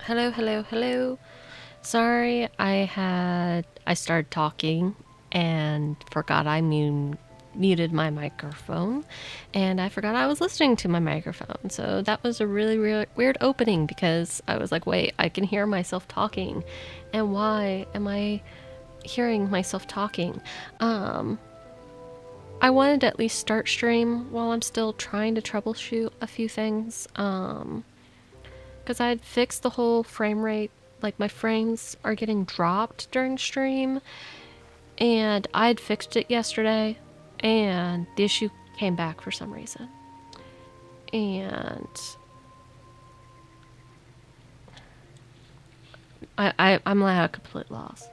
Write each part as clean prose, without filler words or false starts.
Hello, hello, hello. Sorry, I started talking and forgot I muted my microphone, and I forgot I was listening to my microphone. So that was a really weird opening because I was like, wait, I can hear myself talking. And why am I hearing myself talking? I wanted to at least start stream while I'm still trying to troubleshoot a few things. Because I had fixed the whole frame rate. Like, my frames are getting dropped during stream, and I had fixed it yesterday, and the issue came back for some reason. And I'm at a complete loss.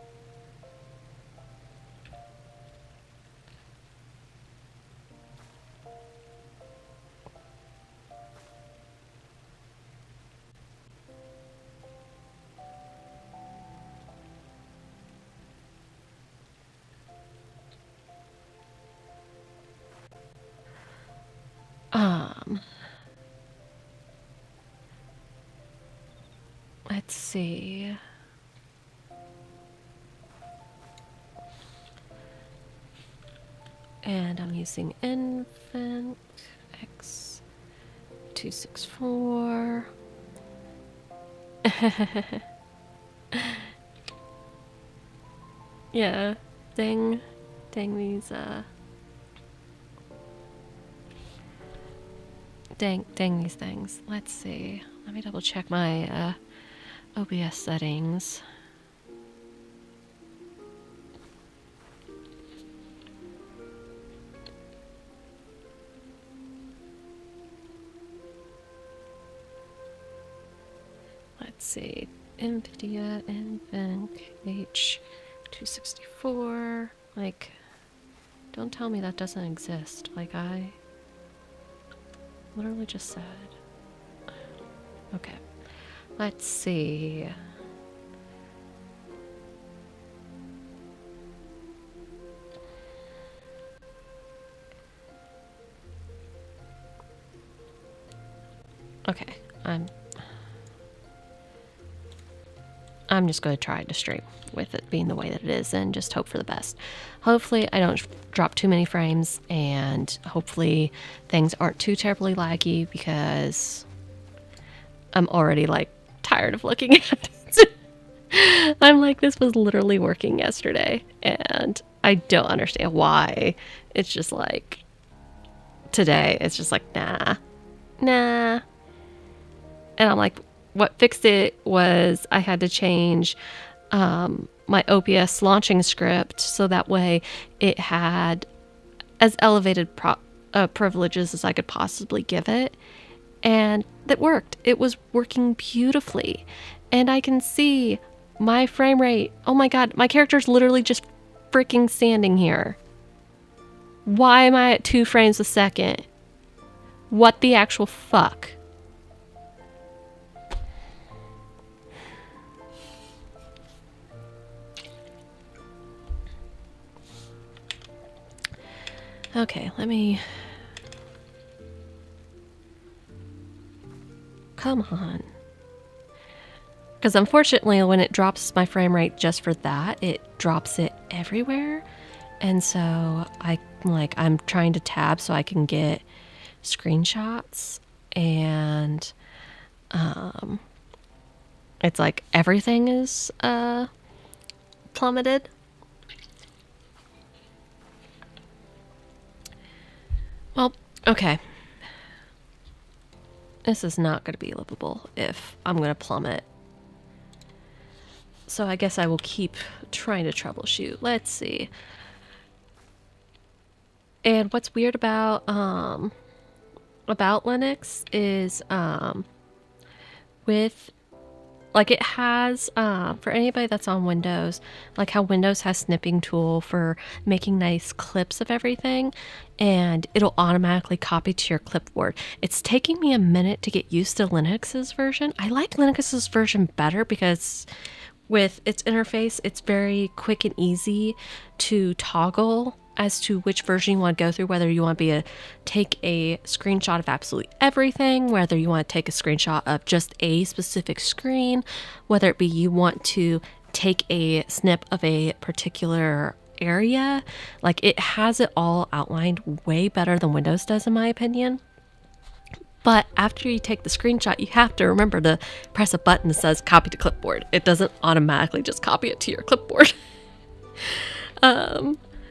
Let's see. And I'm using infant x264. Yeah, dang these dang these things. Let's see. Let me double check my OBS settings. Let's see. NVIDIA Invent H264. Like, don't tell me that doesn't exist. Like, I literally just said. Okay. Let's see. Okay. I'm just going to try to stream with it being the way that it is and just hope for the best. Hopefully I don't drop too many frames, and hopefully things aren't too terribly laggy, because I'm already like tired of looking at it. I'm like, this was literally working yesterday, and I don't understand why. It's just like today it's just like nah. And I'm like, what fixed it was I had to change my OBS launching script so that way it had as elevated privileges as I could possibly give it. And that worked. It was working beautifully. And I can see my frame rate. Oh my god, my character's literally just freaking standing here. Why am I at 2 frames a second? What the actual fuck? Okay, let me... Come on. Because unfortunately, when it drops my frame rate just for that, it drops it everywhere. And so I'm trying to tab so I can get screenshots, and it's like everything is plummeted. Well, okay. This is not going to be livable if I'm going to plummet. So I guess I will keep trying to troubleshoot. Let's see. And what's weird about Linux is with, like, it has for anybody that's on Windows, like how Windows has snipping tool for making nice clips of everything, and it'll automatically copy to your clipboard. It's taking me a minute to get used to Linux's version. I like Linux's version better because with its interface, it's very quick and easy to toggle as to which version you want to go through, whether you want to take a screenshot of absolutely everything, whether you want to take a screenshot of just a specific screen, whether it be you want to take a snip of a particular area. Like, it has it all outlined way better than Windows does, in my opinion. But after you take the screenshot, you have to remember to press a button that says copy to clipboard. It doesn't automatically just copy it to your clipboard.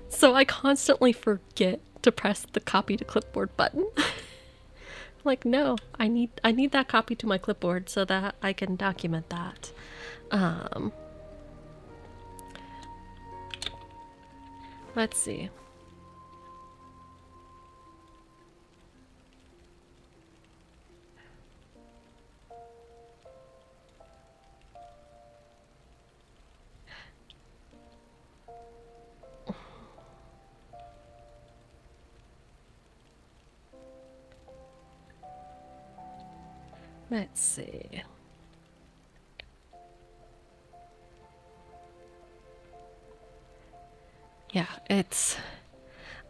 So I constantly forget to press the copy to clipboard button. Like, no, I need that copy to my clipboard so that I can document that. Let's see. Let's see. Yeah, I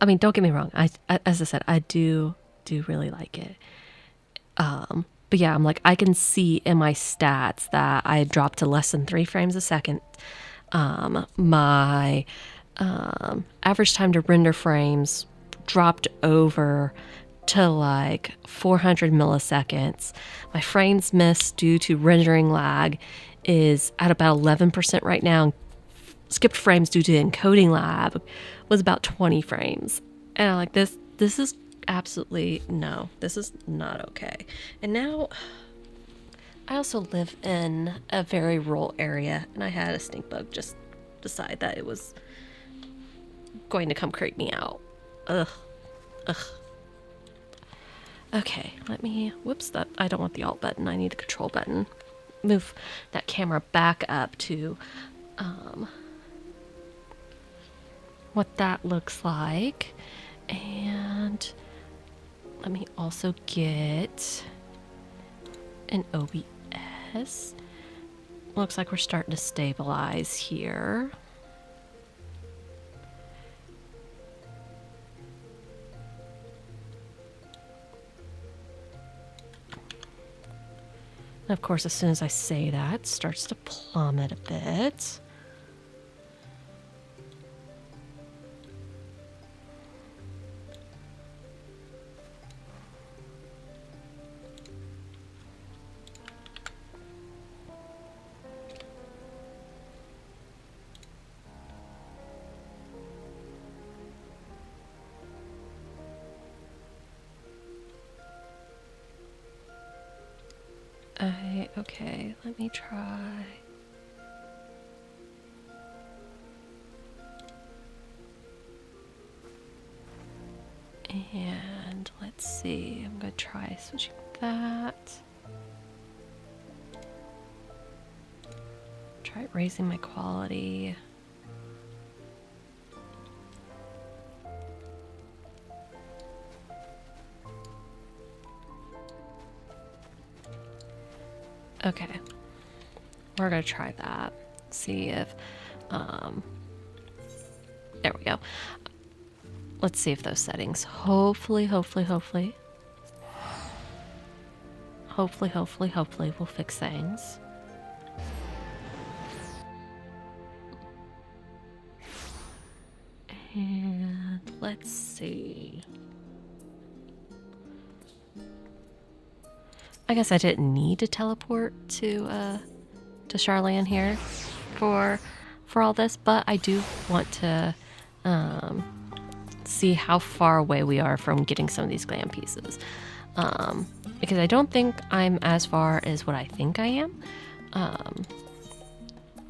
mean, don't get me wrong. As I said, I do really like it. But yeah, I'm like, I can see in my stats that I dropped to less than 3 frames a second. My average time to render frames dropped over to like 400 milliseconds. My frames missed due to rendering lag is at about 11% right now. Skipped frames due to encoding lag was about 20 frames. And I'm like, this is absolutely, no, this is not okay. And now I also live in a very rural area, and I had a stink bug just decide that it was going to come creep me out. Ugh. Okay, let me, whoops, that, I don't want the alt button, I need the control button. Move that camera back up to what that looks like. And let me also get an OBS. Looks like we're starting to stabilize here. And of course, as soon as I say that, it starts to plummet a bit. Okay, let me try. And let's see, I'm gonna try switching that. Try raising my quality. Okay, we're gonna try that. See if, there we go. Let's see if those settings, hopefully will fix things. And let's see. I guess I didn't need to teleport to Charlan here for all this, but I do want to see how far away we are from getting some of these glam pieces, because I don't think I'm as far as what I think I am.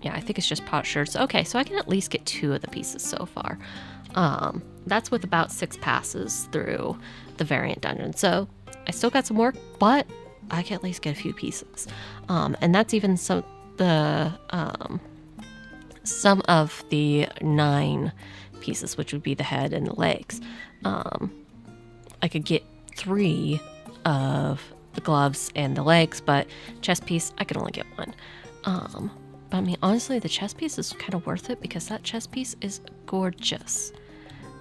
Yeah, I think it's just pot shirts. Okay, so I can at least get 2 of the pieces so far. That's with about 6 passes through the variant dungeon. So I still got some work, but I can at least get a few pieces. And that's even some of the 9 pieces, which would be the head and the legs. I could get 3 of the gloves and the legs, but chest piece, I could only get 1. But I mean, honestly, the chest piece is kind of worth it because that chest piece is gorgeous.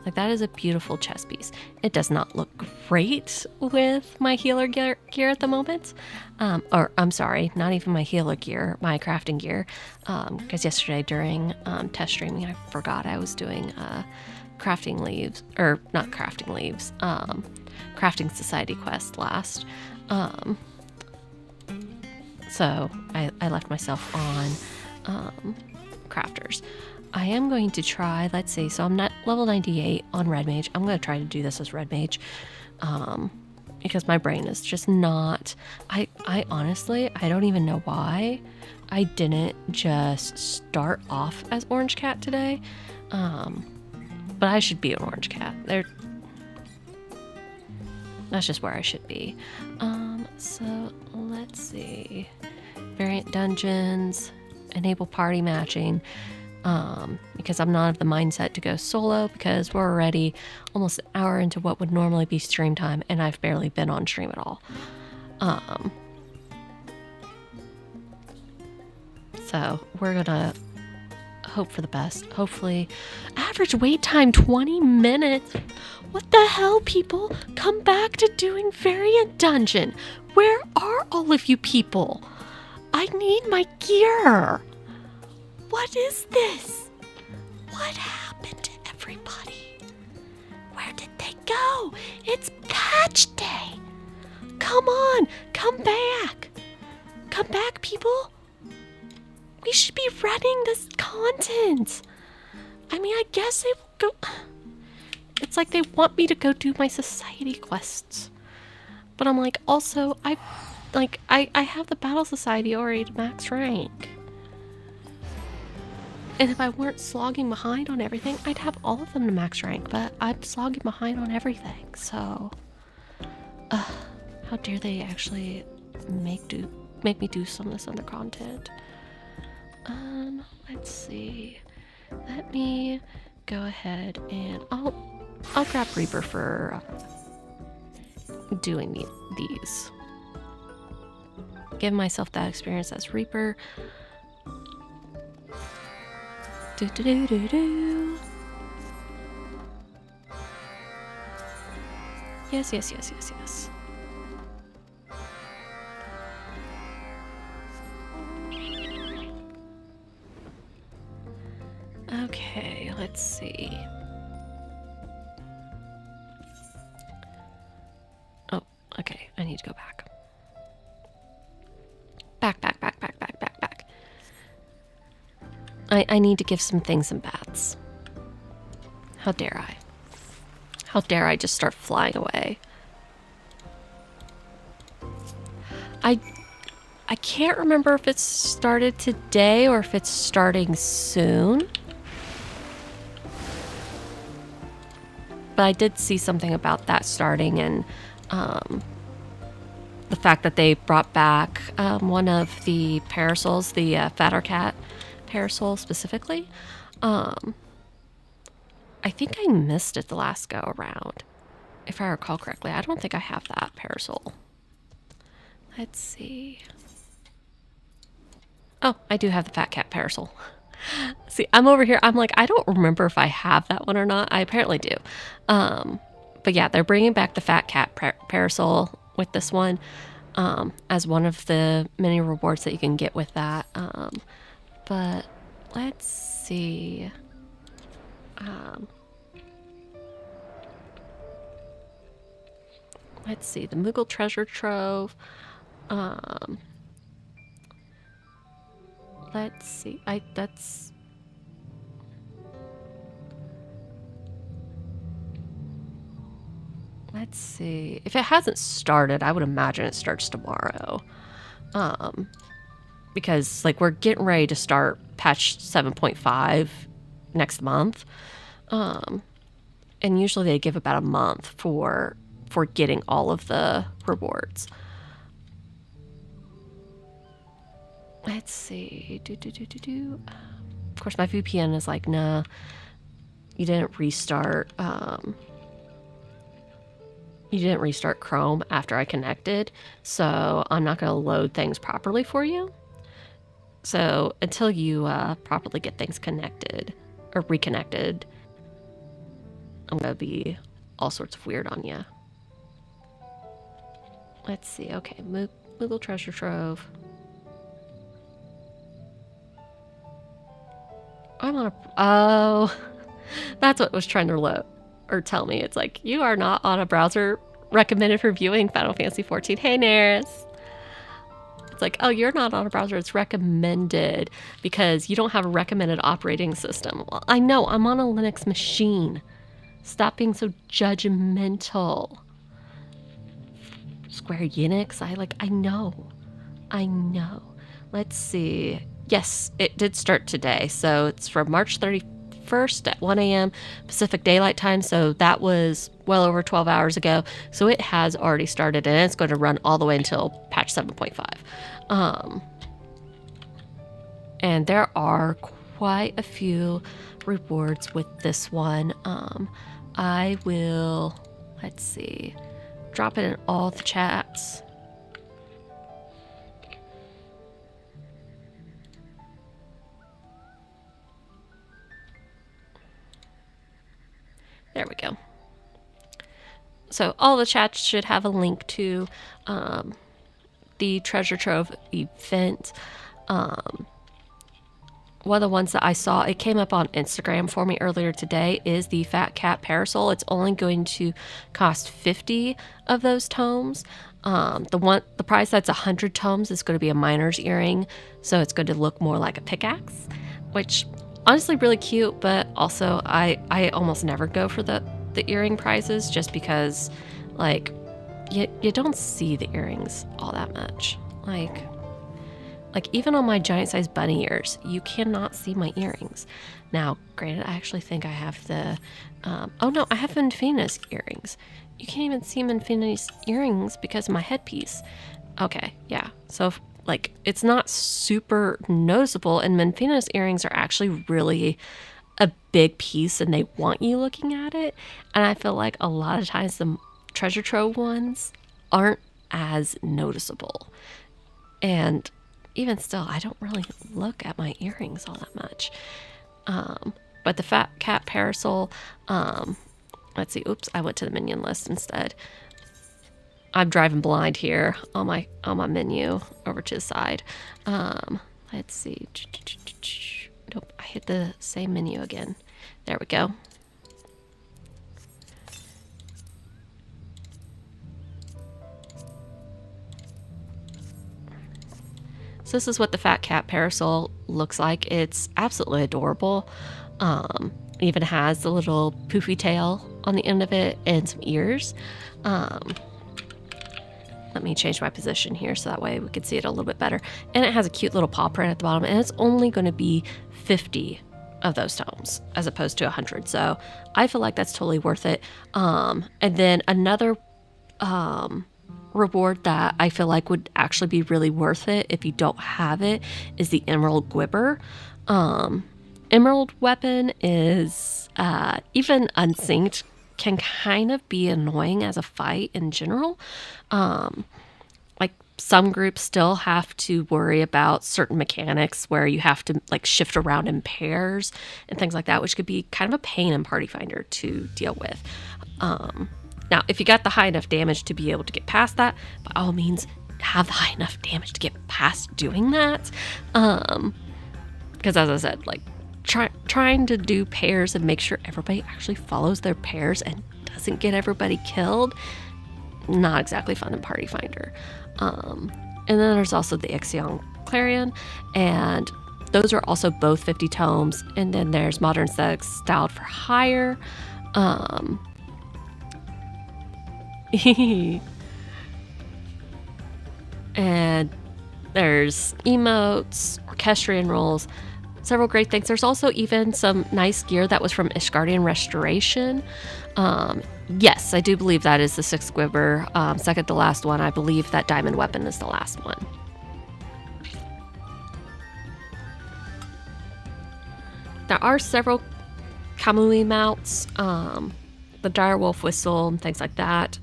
Like, that is a beautiful chess piece. It does not look great with my healer gear at the moment. Or, I'm sorry, not even my healer gear, my crafting gear. Because yesterday during test streaming, I forgot I was doing crafting leaves, or not crafting leaves, crafting society quest last. So I left myself on crafters. I am going to try, let's see, so I'm not level 98 on Red Mage. I'm going to try to do this as Red Mage because my brain is just not, I honestly, I don't even know why I didn't just start off as Orange Cat today. But I should be an Orange Cat. That's just where I should be. So let's see. Variant dungeons, enable party matching. Because I'm not of the mindset to go solo because we're already almost an hour into what would normally be stream time and I've barely been on stream at all. So we're gonna hope for the best. Hopefully, average wait time 20 minutes. What the hell, people? Come back to doing variant dungeon. Where are all of you people? I need my gear. What is this? What happened to everybody? Where did they go? It's patch day. Come on, come back. Come back, people. We should be running this content. I mean, I guess they will go. It's like they want me to go do my society quests. But I'm like, also, I have the Battle Society already to max rank. And if I weren't slogging behind on everything, I'd have all of them to max rank, but I'm slogging behind on everything, so... how dare they actually make me do some of this other content. Let's see. Let me go ahead and I'll grab Reaper for doing these. Give myself that experience as Reaper. Do do do do do. Yes, yes, yes, yes, yes. Okay, let's see. Oh, okay, I need to go back. Back. I need to give some things some baths. How dare I? How dare I just start flying away? I can't remember if it's started today or if it's starting soon. But I did see something about that starting, and the fact that they brought back one of the parasols, the Fatter Cat parasol specifically. I think I missed it the last go around, if I recall correctly. I don't think I have that parasol. Let's see. Oh, I do have the Fat Cat parasol. See, I'm over here. I'm like, I don't remember if I have that one or not. I apparently do. But yeah, they're bringing back the Fat Cat parasol with this one as one of the many rewards that you can get with that. But let's see. Let's see. The Moogle Treasure Trove. Let's see. Let's see. If it hasn't started, I would imagine it starts tomorrow. Because like we're getting ready to start patch 7.5 next month. And usually they give about a month for getting all of the rewards. Let's see. Of course, my VPN is like, nah, you didn't restart. You didn't restart Chrome after I connected, so I'm not going to load things properly for you. So until you properly get things connected or reconnected, I'm gonna be all sorts of weird on you. Let's see. Okay, Moogle treasure trove. I'm on a... Oh, that's what was trying to load or tell me. It's like, you are not on a browser recommended for viewing Final Fantasy 14. Hey, Neris. It's like, oh, you're not on a browser. It's recommended because you don't have a recommended operating system. Well, I know. I'm on a Linux machine. Stop being so judgmental. Square Enix. I know. Let's see. Yes, it did start today. So it's from March 31st at 1 a.m. Pacific Daylight Time. So that was well over 12 hours ago. So it has already started, and it's going to run all the way until patch 7.5. And there are quite a few rewards with this one. I will, let's see, drop it in all the chats. There we go. So all the chats should have a link to the treasure trove event. One of the ones that I saw, it came up on Instagram for me earlier today, is the Fat Cat Parasol. It's only going to cost 50 of those tomes. The price that's 100 tomes is going to be a miner's earring, so it's going to look more like a pickaxe, which honestly really cute, but also I almost never go for the earring prizes just because like you don't see the earrings all that much. Like even on my giant sized bunny ears, you cannot see my earrings. Now, granted, I actually think I have the, oh no, I have Infinity's earrings. You can't even see Infinity's earrings because of my headpiece. Okay, yeah. So like it's not super noticeable, and Infinity's earrings are actually really a big piece and they want you looking at it. And I feel like a lot of times the treasure trove ones aren't as noticeable. And even still, I don't really look at my earrings all that much. But the Fat Cat Parasol, let's see, oops, I went to the minion list instead. I'm driving blind here on my menu over to the side. Let's see. Nope, I hit the same menu again. There we go. So this is what the Fat Cat Parasol looks like. It's absolutely adorable. Even has the little poofy tail on the end of it and some ears. Let me change my position here so that way we can see it a little bit better. And it has a cute little paw print at the bottom, and it's only going to be 50 of those tomes as opposed to 100. So I feel like that's totally worth it. And then another reward that I feel like would actually be really worth it if you don't have it is the Emerald Gwibber. Emerald weapon is even unsynced can kind of be annoying as a fight in general. Like some groups still have to worry about certain mechanics where you have to like shift around in pairs and things like that, which could be kind of a pain in Party Finder to deal with. Now, if you got the high enough damage to be able to get past that, by all means, have the high enough damage to get past doing that. Because as I said, like trying to do pairs and make sure everybody actually follows their pairs and doesn't get everybody killed, not exactly fun in Party Finder. And then there's also the Ixion Clarion, and those are also both 50 tomes. And then there's Modern Aesthetics Styled for Hire. And there's emotes, orchestrion rolls, several great things. There's also even some nice gear that was from Ishgardian Restoration. Yes, I do believe that is the 6th Gwibber, second to last one. I believe that diamond weapon is the last one. There are several Kamui mounts, the Direwolf Whistle and things like that.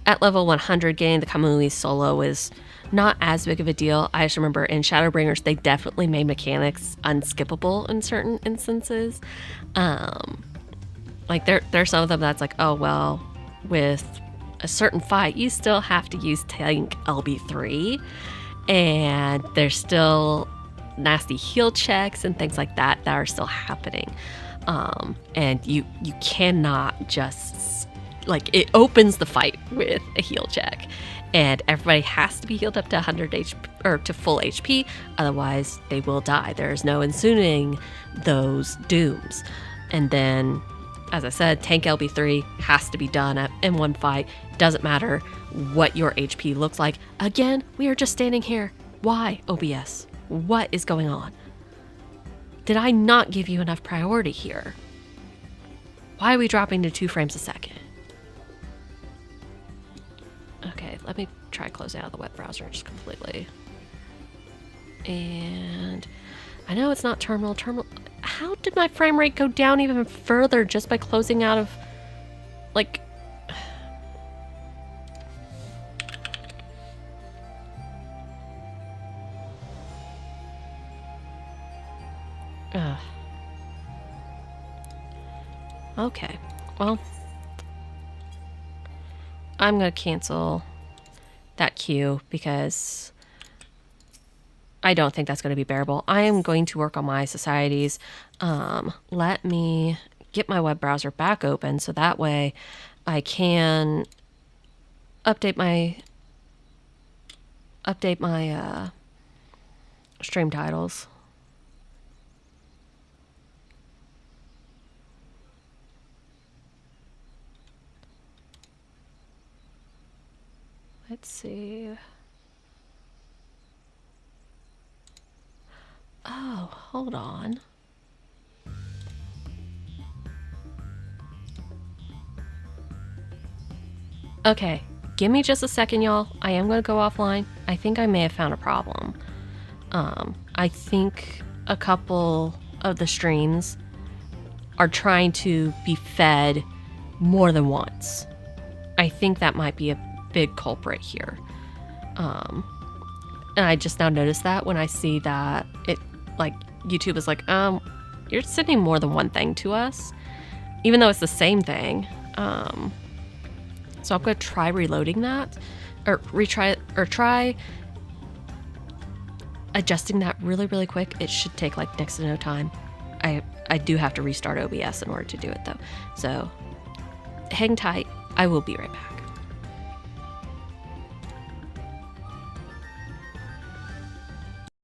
At level 100, getting the Kamui solo is not as big of a deal. I just remember in Shadowbringers, they definitely made mechanics unskippable in certain instances. Like there's some of them that's like, oh well, with a certain fight you still have to use tank LB3, and there's still nasty heal checks and things like that are still happening. And you cannot just, like, it opens the fight with a heal check, and everybody has to be healed up to 100 HP or to full HP, otherwise they will die. There is no insuming those dooms. And then, as I said, tank LB3 has to be done in one fight. Doesn't matter what your HP looks like. Again, we are just standing here. Why, OBS? What is going on? Did I not give you enough priority here? Why are we dropping to 2 frames a second? Okay, let me try closing out the web browser just completely. And I know it's not terminal. How did my frame rate go down even further just by closing out of, like... Okay, well, I'm gonna cancel that queue because I don't think that's going to be bearable. I am going to work on my societies. Let me get my web browser back open so that way I can update my stream titles. Let's see. Oh, hold on. Okay, give me just a second, y'all. I am going to go offline. I think I may have found a problem. I think a couple of the streams are trying to be fed more than once. I think that might be a big culprit here. And I just now noticed that when I see that it, like, YouTube is like, you're sending more than one thing to us, even though it's the same thing. So I'm going to try reloading that, or try adjusting that really quick. It should take like next to no time. I do have to restart OBS in order to do it though. So hang tight. I will be right back.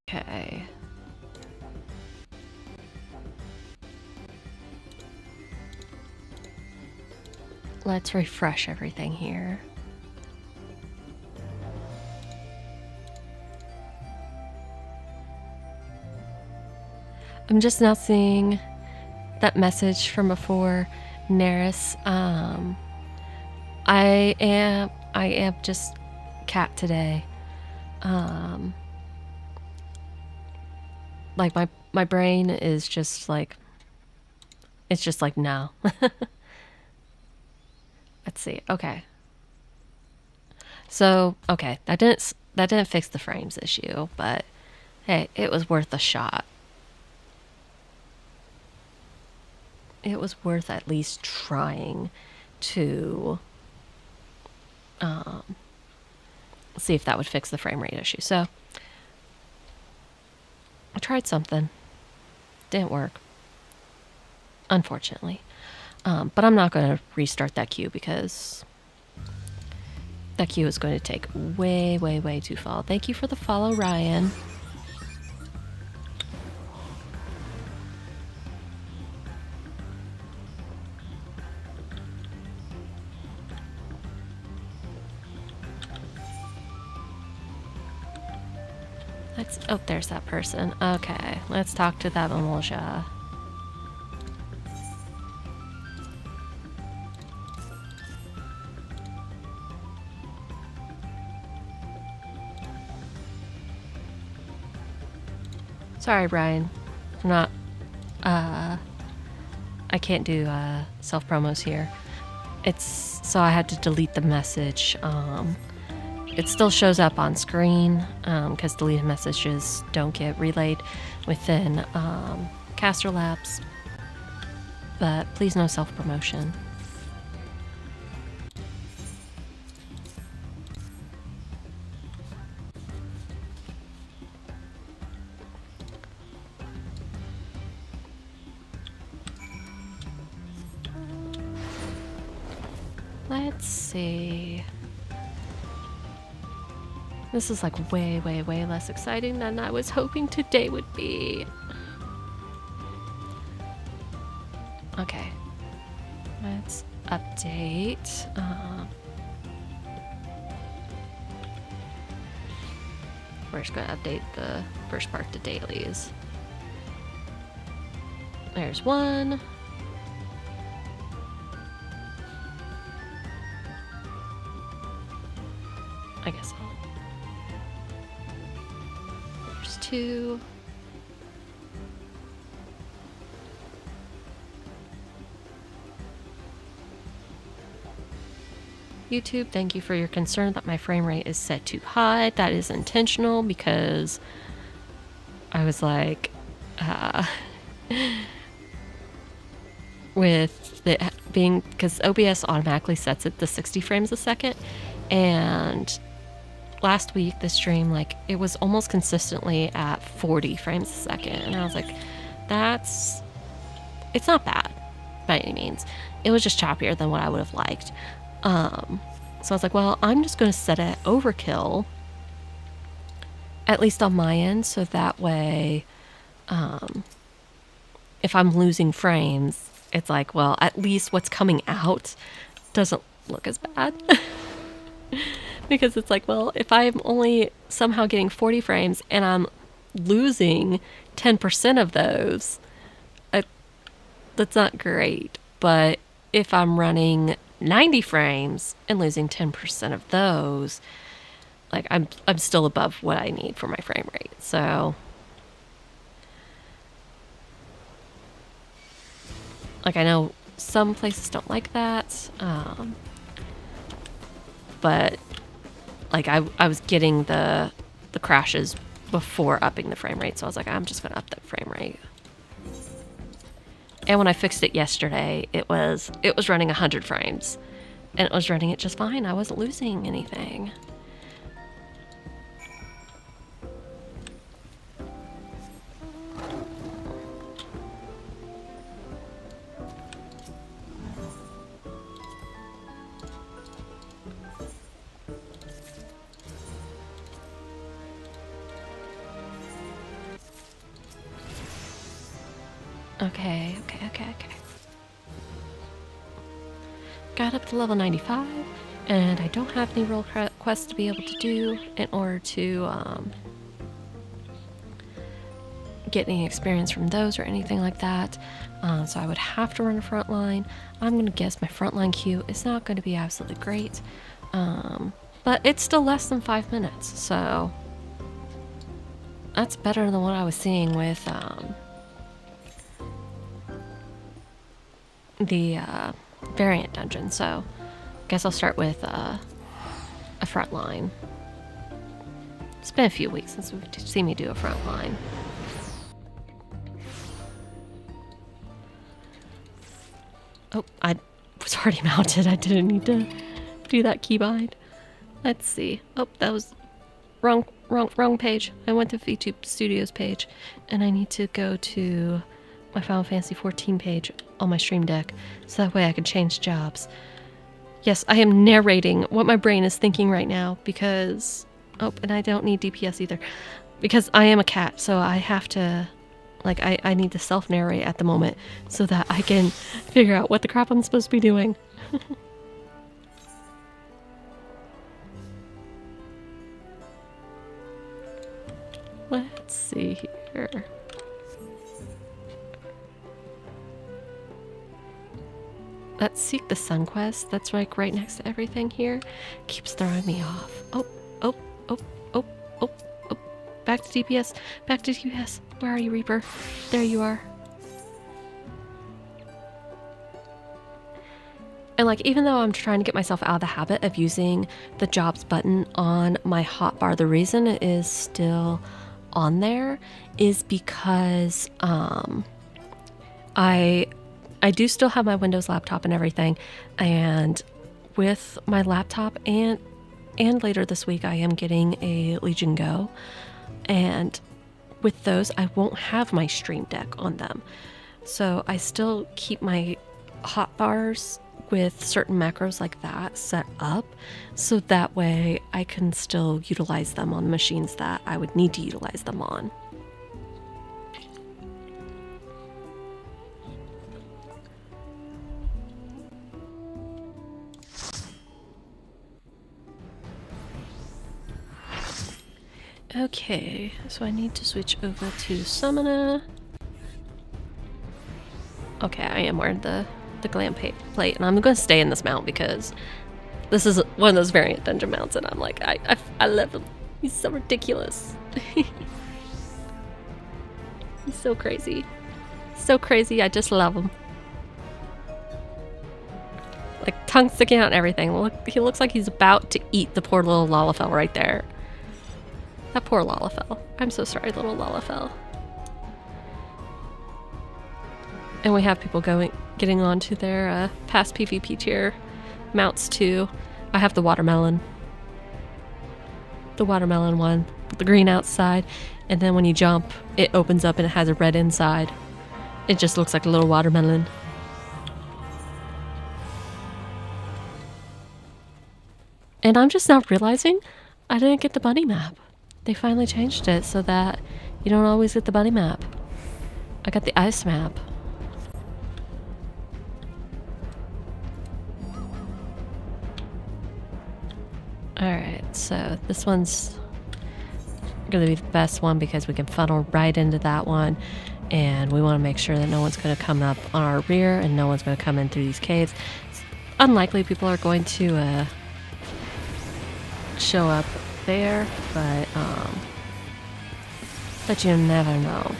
Okay. Let's refresh everything here. I'm just now seeing that message from before, Neris. I am just cat today. Like my brain is just like, it's just like no. Let's see. Okay. So, okay, that didn't fix the frames issue, but hey, it was worth a shot. It was worth at least trying to see if that would fix the frame rate issue. So I tried something. Didn't work, unfortunately. But I'm not going to restart that queue because that queue is going to take way too long. Thank you for the follow, Ryan. Oh, there's that person. Okay, let's talk to that Mimoja. Sorry, Brian. I'm not, I can't do, self-promos here. So I had to delete the message. It still shows up on screen, because deleted messages don't get relayed within, Caster Labs. but please no self-promotion. Let's see. This is like way, way, way less exciting than I was hoping today would be. Okay. Let's update. We're just going to update the first part to dailies. There's one. I guess there's two. YouTube, thank you for your concern that my frame rate is set too high. That is intentional because I was like, with it being, because OBS automatically sets it to 60 frames a second, and last week the stream, like, it was almost consistently at 40 frames a second, and I was like, it's not bad by any means. It was just choppier than what I would have liked. So I was like, well, I'm just going to set it overkill, at least on my end, so that way, if I'm losing frames, it's like, well, at least what's coming out doesn't look as bad. Because it's like, well, if I'm only somehow getting 40 frames and I'm losing 10% of those, that's not great. But if I'm running 90 frames and losing 10% of those, like, I'm still above what I need for my frame rate. So, like, I know some places don't like that, but like I was getting the crashes before upping the frame rate, so I was like, I'm just gonna up that frame rate. And when I fixed it yesterday, it was running 100 frames, and it was running it just fine. I wasn't losing anything. Okay. Got up to level 95, and I don't have any role quests to be able to do in order to get any experience from those or anything like that. So I would have to run a frontline. I'm going to guess my frontline queue is not going to be absolutely great, but it's still less than 5 minutes, so that's better than what I was seeing with the variant dungeon. So I guess I'll start with a front line. It's been a few weeks since we've seen me do a front line. Oh, I was already mounted. I didn't need to do that keybind. Let's see. Oh, that was wrong page. I went to VTube Studios page, and I need to go to my Final Fantasy 14 page on my stream deck, so that way I can change jobs. Yes, I am narrating what my brain is thinking right now, because and I don't need DPS either, because I am a cat, so I have to, like, I need to self-narrate at the moment so that I can figure out what the crap I'm supposed to be doing. Let's see here. That Seek the Sun quest, that's like right next to everything here, keeps throwing me off. Oh. Back to DPS. Back to DPS. Where are you, Reaper? There you are. And like, even though I'm trying to get myself out of the habit of using the jobs button on my hotbar, the reason it is still on there is because I I do still have my Windows laptop and everything, and with my laptop and later this week I am getting a Legion Go, and with those I won't have my Stream Deck on them. So I still keep my hotbars with certain macros like that set up, so that way I can still utilize them on the machines that I would need to utilize them on. Okay, so I need to switch over to Summoner. Okay, I am wearing the glam plate, and I'm going to stay in this mount because this is one of those variant dungeon mounts, and I'm like, I love him. He's so ridiculous. He's so crazy. So crazy, I just love him. Like, tongue sticking out and everything. Look, he looks like he's about to eat the poor little Lalafell right there. That poor Lalafell. I'm so sorry, little Lalafell. And we have people getting onto their past PvP tier mounts too. I have the watermelon. The watermelon one with the green outside. And then when you jump, it opens up and it has a red inside. It just looks like a little watermelon. And I'm just now realizing I didn't get the bunny map. They finally changed it so that you don't always get the bunny map. I got the ice map. Alright, so this one's going to be the best one because we can funnel right into that one, and we want to make sure that no one's going to come up on our rear and no one's going to come in through these caves. It's unlikely people are going to show up there, but you never know.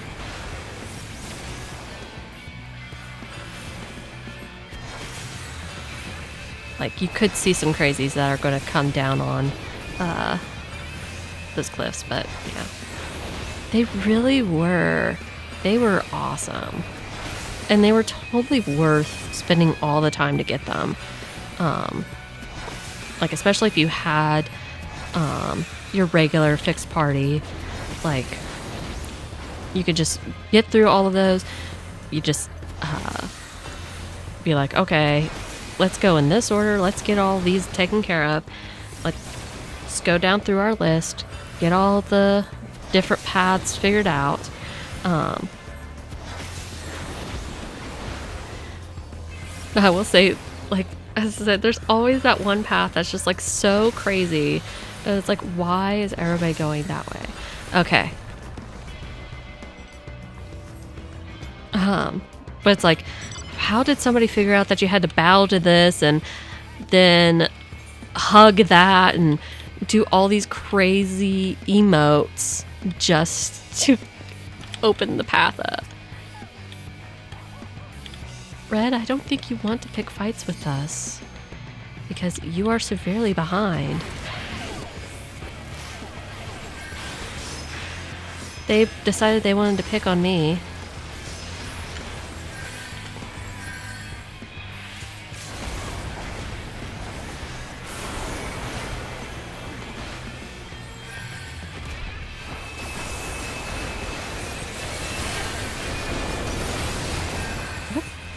Like, you could see some crazies that are going to come down on those cliffs, but yeah. They really were. They were awesome. And they were totally worth spending all the time to get them. Like, especially if you had your regular fixed party. Like, you could just get through all of those. You just be like, okay, let's go in this order. Let's get all these taken care of. Let's go down through our list. Get all the different paths figured out. I will say, like, as I said, there's always that one path that's just, like, so crazy. And it's like, why is everybody going that way? Okay. But it's like, how did somebody figure out that you had to bow to this and then hug that and do all these crazy emotes just to open the path up? Red, I don't think you want to pick fights with us because you are severely behind. They decided they wanted to pick on me.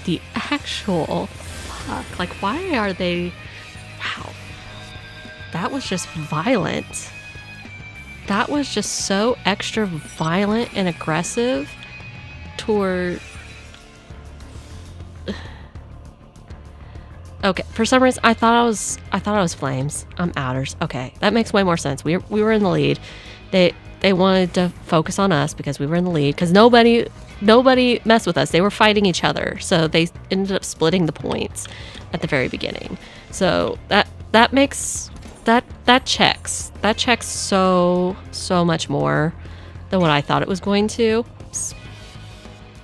The actual fuck? Like, why are they... Wow. That was just violent. That was just so extra violent and aggressive toward... Okay, for some reason, I thought I was flames. I'm outers. Okay, that makes way more sense. We were in the lead. They wanted to focus on us because we were in the lead, because nobody messed with us. They were fighting each other, so they ended up splitting the points at the very beginning. So that makes that checks so much more than what I thought it was going to.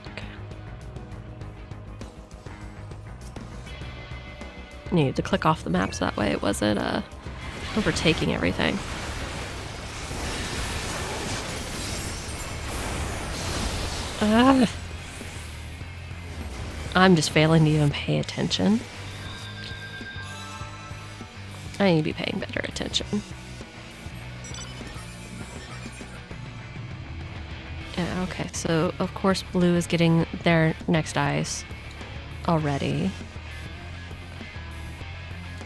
Okay. Needed to click off the map so that way it wasn't overtaking everything. I'm just failing to even pay attention. I need to be paying better attention. Yeah, okay, so of course blue is getting their next ice already.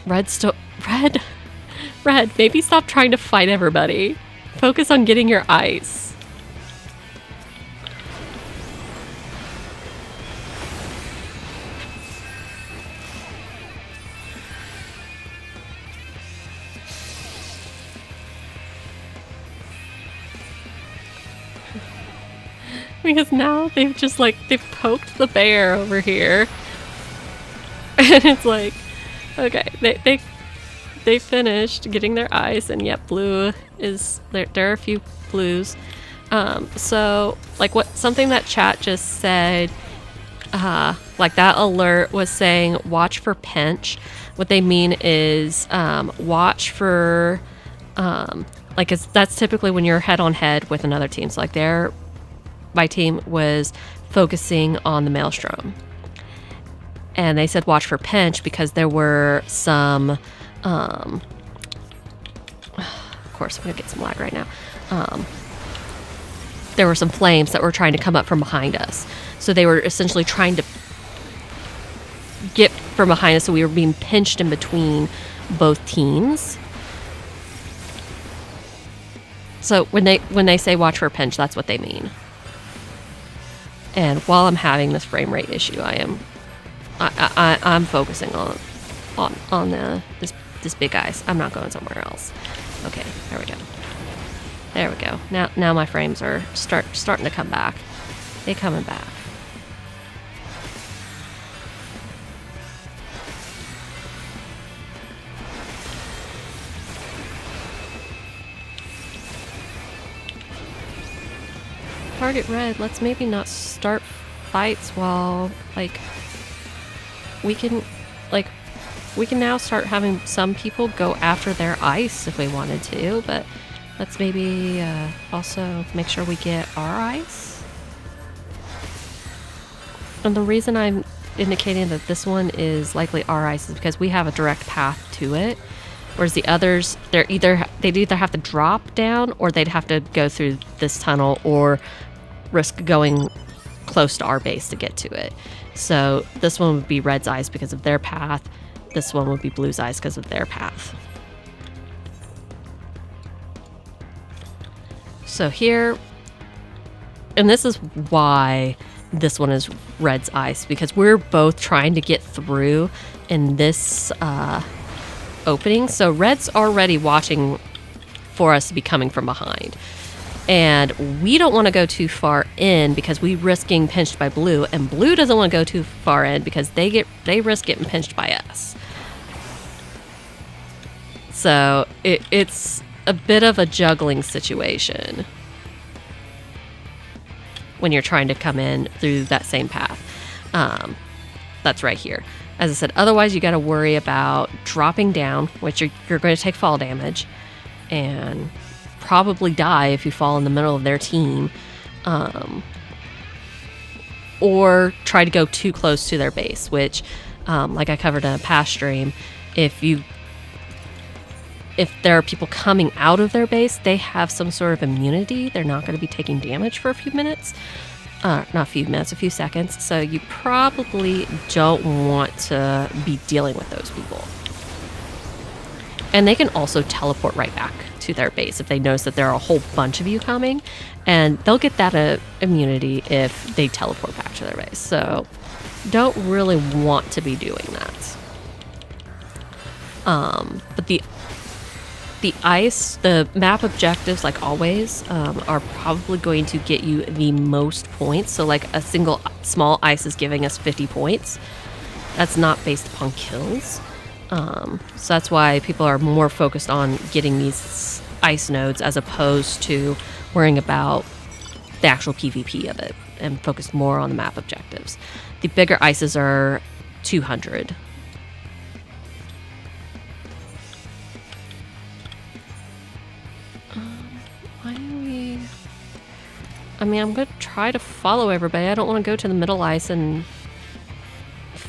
Red, maybe stop trying to fight everybody. Focus on getting your ice. Because now they've just they've poked the bear over here. And it's like, okay, they finished getting their ice, and yep, blue is there. There are a few blues. So something that chat just said, that alert was saying watch for pinch. What they mean is watch for that's typically when you're head on head with another team. So my team was focusing on the maelstrom. And they said watch for pinch because there were some, of course, I'm going to get some lag right now. There were some flames that were trying to come up from behind us. So they were essentially trying to get from behind us, so we were being pinched in between both teams. So when they say watch for pinch, that's what they mean. And while I'm having this frame rate issue, I'm focusing on this big ice. I'm not going somewhere else. Okay, there we go. There we go. Now my frames are starting to come back. They're coming back. Target red, let's maybe not start fights while we can now start having some people go after their ice if we wanted to, but let's maybe also make sure we get our ice. And the reason I'm indicating that this one is likely our ice is because we have a direct path to it, whereas the others, they'd either have to drop down or they'd have to go through this tunnel or risk going close to our base to get to it. So this one would be red's ice because of their path. This one would be blue's ice because of their path. So here, and this is why this one is red's ice, because we're both trying to get through in this opening. So red's already watching for us to be coming from behind. And we don't want to go too far in because we risk getting pinched by blue, and blue doesn't want to go too far in because they risk getting pinched by us. So it's a bit of a juggling situation when you're trying to come in through that same path. That's right here. As I said, otherwise you got to worry about dropping down, which you're going to take fall damage, and probably die if you fall in the middle of their team, or try to go too close to their base, which like I covered in a past stream, if there are people coming out of their base, they have some sort of immunity. They're not going to be taking damage for a few minutes. Not a few minutes, a few seconds. So you probably don't want to be dealing with those people. And they can also teleport right back to their base if they notice that there are a whole bunch of you coming. And they'll get that immunity if they teleport back to their base. So don't really want to be doing that. But the map objectives, like always, are probably going to get you the most points. So like a single small ice is giving us 50 points. That's not based upon kills. So that's why people are more focused on getting these ice nodes as opposed to worrying about the actual PvP of it, and focus more on the map objectives. The bigger ices are 200. I'm going to try to follow everybody. I don't want to go to the middle ice and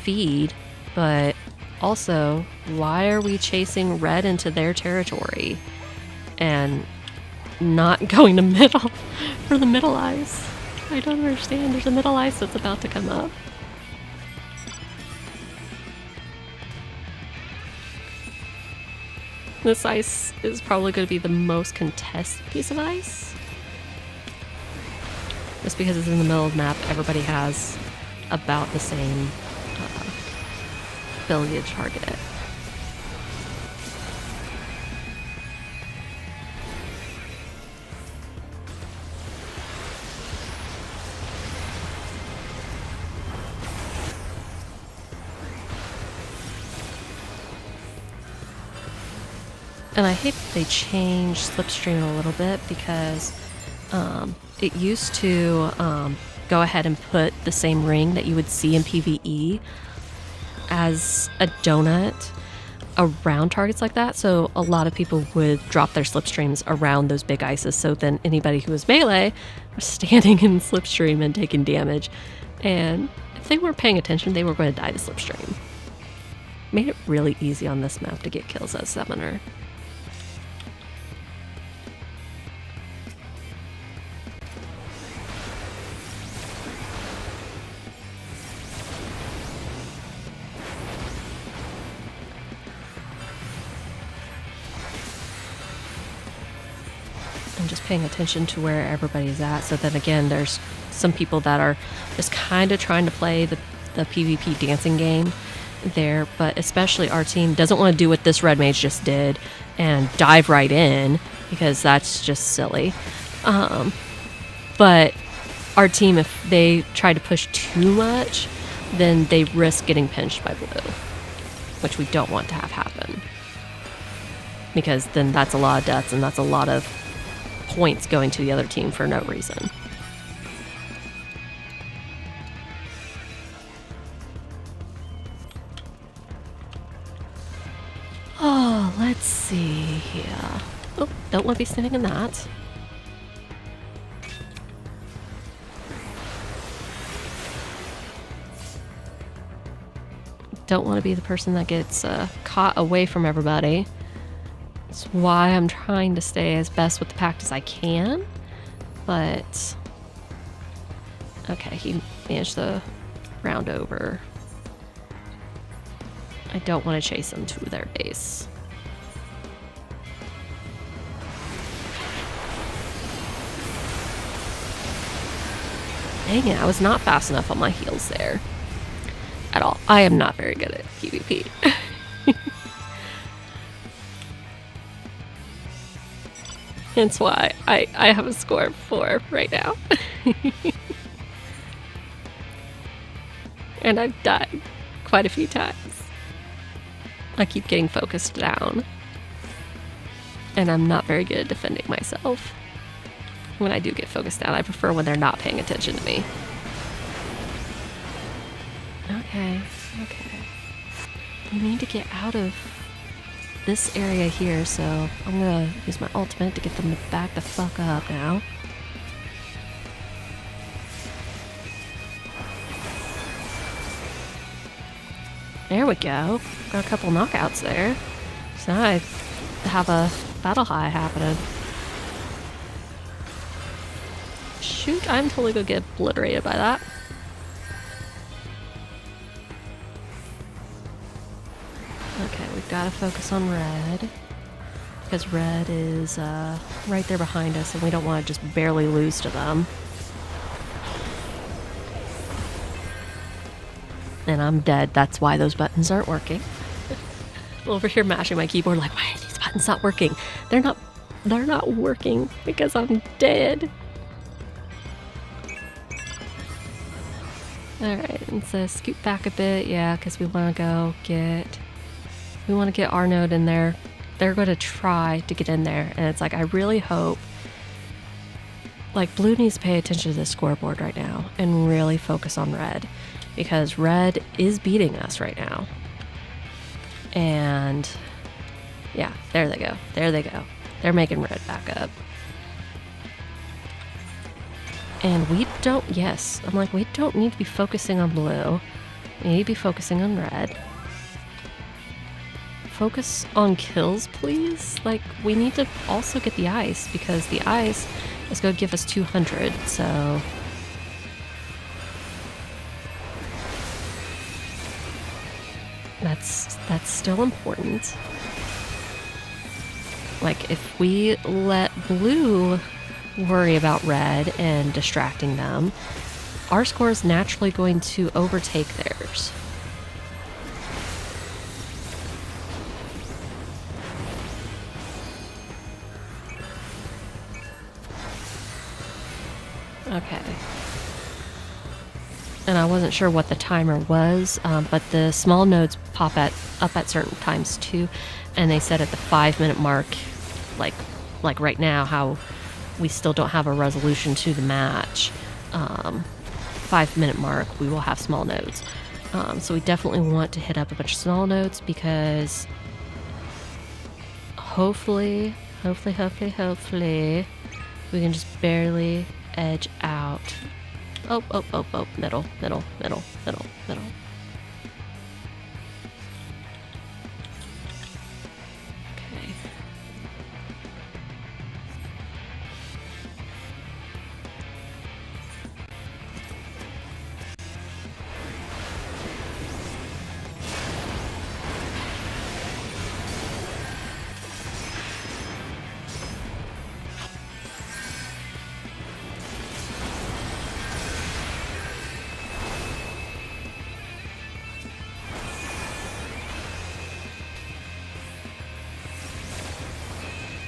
feed, but also, why are we chasing red into their territory and not going to middle for the middle ice? I don't understand. There's a middle ice that's about to come up. This ice is probably going to be the most contested piece of ice. Just because it's in the middle of the map, everybody has about the same ability to target it. And I hate that they changed Slipstream a little bit because it used to go ahead and put the same ring that you would see in PvE as a donut around targets like that. So a lot of people would drop their Slipstreams around those big ices. So then anybody who was melee was standing in Slipstream and taking damage. And if they weren't paying attention, they were going to die to Slipstream. Made it really easy on this map to get kills as Summoner. And just paying attention to where everybody's at. So then again, there's some people that are just kind of trying to play the PvP dancing game there, but especially our team doesn't want to do what this red mage just did and dive right in, because that's just silly. But our team, if they try to push too much, then they risk getting pinched by blue, which we don't want to have happen, because then that's a lot of deaths and that's a lot of points going to the other team for no reason. Oh, let's see here. Oh, don't want to be standing in that. Don't want to be the person that gets caught away from everybody. That's why I'm trying to stay as best with the pack as I can. But okay, he managed to round over. I don't want to chase them to their base. Dang it, I was not fast enough on my heels there. At all. I am not very good at PvP. Hence why I have a score of 4 right now. And I've died quite a few times. I keep getting focused down. And I'm not very good at defending myself. When I do get focused down, I prefer when they're not paying attention to me. Okay. We need to get out of this area here, so I'm gonna use my ultimate to get them to back the fuck up now. There we go. Got a couple knockouts there. So now I have a battle high happening. Shoot, I'm totally gonna get obliterated by that. Okay, we've got to focus on red, because red is right there behind us and we don't want to just barely lose to them. And I'm dead. That's why those buttons aren't working. Over here mashing my keyboard like, why are these buttons not working? They're not working because I'm dead. Alright, and so scoot back a bit, yeah, because we want to get our node in there. They're going to try to get in there, and it's like, I really hope, like, blue needs to pay attention to the scoreboard right now and really focus on red, because red is beating us right now. And yeah, there they go. They're making red back up. And we don't need to be focusing on blue. We need to be focusing on red. Focus on kills, please. Like, we need to also get the ice because the ice is going to give us 200, so... That's still important. Like, if we let blue worry about red and distracting them, our score is naturally going to overtake theirs. Okay. And I wasn't sure what the timer was, but the small nodes pop up at certain times too, and they said at the 5-minute mark, like right now, how we still don't have a resolution to the match. 5-minute mark, we will have small nodes. So we definitely want to hit up a bunch of small nodes because hopefully, we can just barely edge out. Oh, middle. Okay.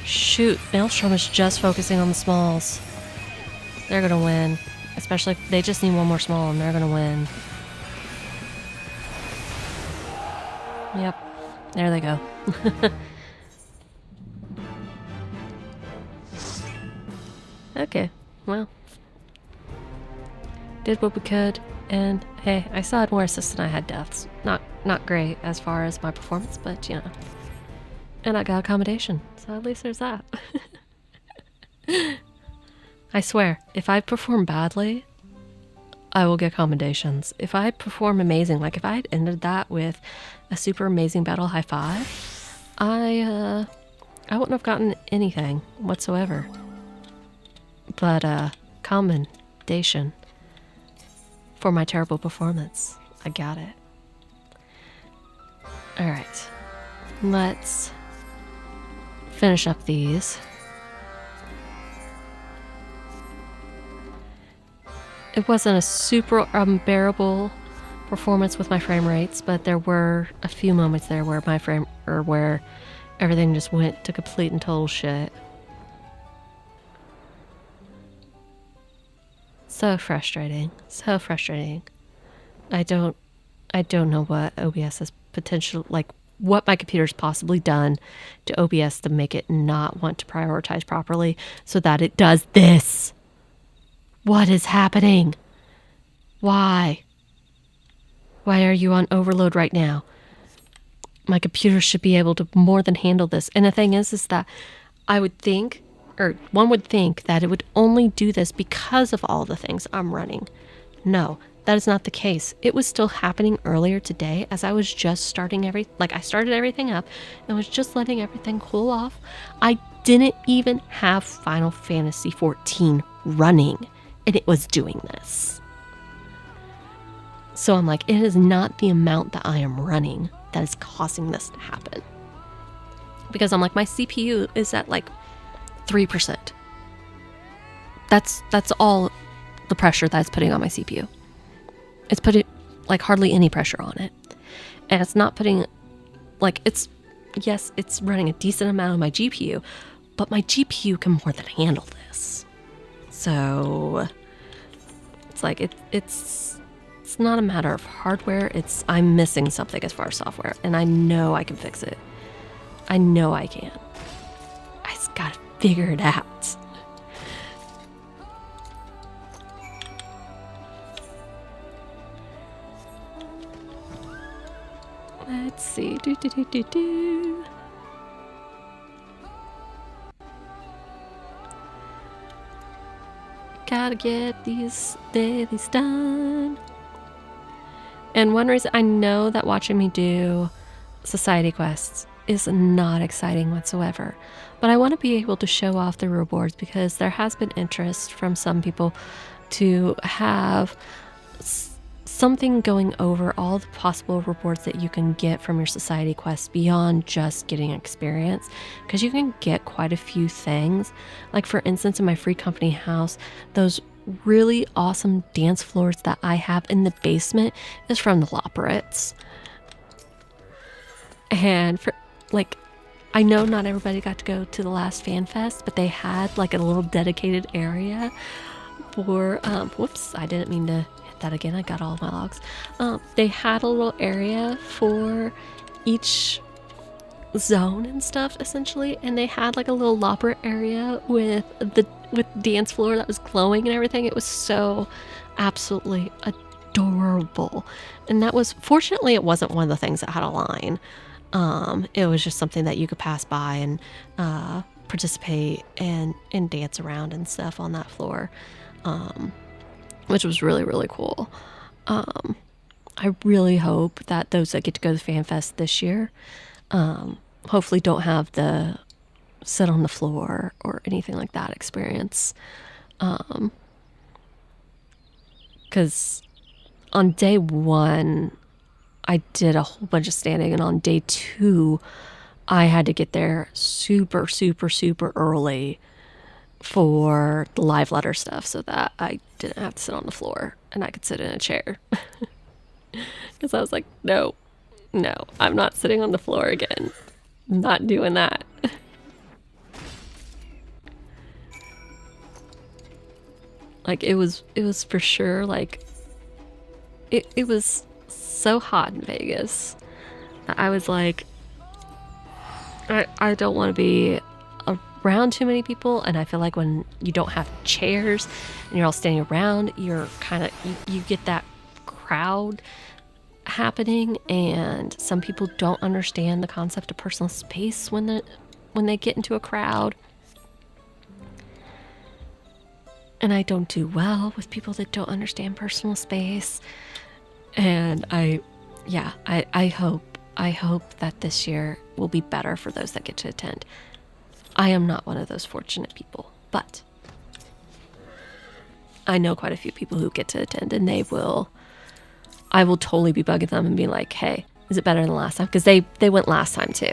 Shoot, Maelstrom is just focusing on the smalls. They're gonna win. Especially if they just need one more small and they're gonna win. Yep. There they go. Okay, well. Did what we could, and hey, I still had more assists than I had deaths. Not great as far as my performance, but you know. And I got accommodation, so at least there's that. I swear, if I perform badly, I will get commendations. If I perform amazing, like if I had ended that with a super amazing battle high five, I wouldn't have gotten anything whatsoever. But commendation for my terrible performance. I got it. All right, let's finish up these. It wasn't a super unbearable performance with my frame rates, but there were a few moments there where where everything just went to complete and total shit. So frustrating. So frustrating. I don't know what OBS has potential, like what my computer's possibly done to OBS to make it not want to prioritize properly so that it does this. What is happening? Why? Why are you on overload right now? My computer should be able to more than handle this. And the thing is that I would think, or one would think that it would only do this because of all the things I'm running. No, that is not the case. It was still happening earlier today as I was just starting I started everything up and was just letting everything cool off. I didn't even have Final Fantasy XIV running and it was doing this. So I'm like, it is not the amount that I am running that is causing this to happen. Because I'm like, my CPU is at like 3%. That's all the pressure that's putting on my CPU. It's putting like hardly any pressure on it. And it's not putting like yes, it's running a decent amount of my GPU, but my GPU can more than handle this. So it's like it's not a matter of hardware, I'm missing something as far as software, and I know I can fix it. I know I can. I just gotta figure it out. Let's see. Gotta get these dailies done. And one reason I know that watching me do society quests is not exciting whatsoever, but I want to be able to show off the rewards because there has been interest from some people to have something going over all the possible rewards that you can get from your society quests beyond just getting experience, because you can get quite a few things. Like for instance, in my free company house, those really awesome dance floors that I have in the basement is from the Loporits. And for like, I know not everybody got to go to the last fan fest, but they had like a little dedicated area for whoops, I didn't mean to hit that again. I got all of my logs. They had a little area for each zone and stuff essentially, and they had like a little Loporit area with dance floor that was glowing and everything. It was so absolutely adorable. And that was, fortunately, it wasn't one of the things that had a line. It was just something that you could pass by and participate and dance around and stuff on that floor, which was really, really cool. I really hope that those that get to go to FanFest this year hopefully don't have the sit on the floor or anything like that experience. Because on day one, I did a whole bunch of standing, and on day two, I had to get there super, super, super early for the live letter stuff so that I didn't have to sit on the floor and I could sit in a chair. Because I was like, no, I'm not sitting on the floor again. I'm not doing that. Like it was for sure like it was so hot in Vegas that I was like, I don't want to be around too many people, and I feel like when you don't have chairs and you're all standing around, you're kind of you get that crowd happening, and some people don't understand the concept of personal space when they get into a crowd. And I don't do well with people that don't understand personal space. And I hope that this year will be better for those that get to attend. I am not one of those fortunate people, but I know quite a few people who get to attend, and I will totally be bugging them and be like, hey, is it better than last time? Because they went last time too.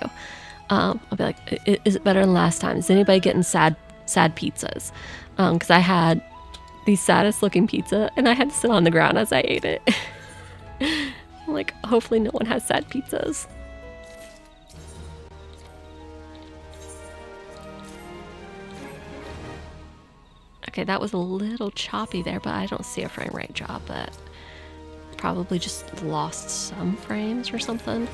I'll be like, is it better than last time? Is anybody getting sad pizzas? Because I had the saddest looking pizza and I had to sit on the ground as I ate it. I'm like, hopefully no one has sad pizzas. Okay, that was a little choppy there, but I don't see a frame rate drop, but probably just lost some frames or something.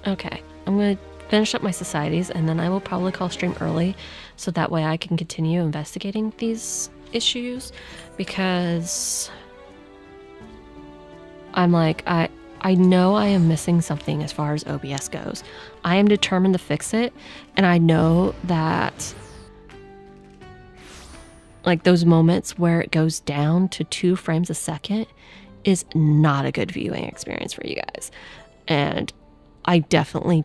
Okay, I'm going to finish up my societies, and then I will probably call stream early so that way I can continue investigating these issues, because I'm like, I know I am missing something as far as OBS goes. I am determined to fix it, and I know that like those moments where it goes down to 2 frames a second is not a good viewing experience for you guys. And I definitely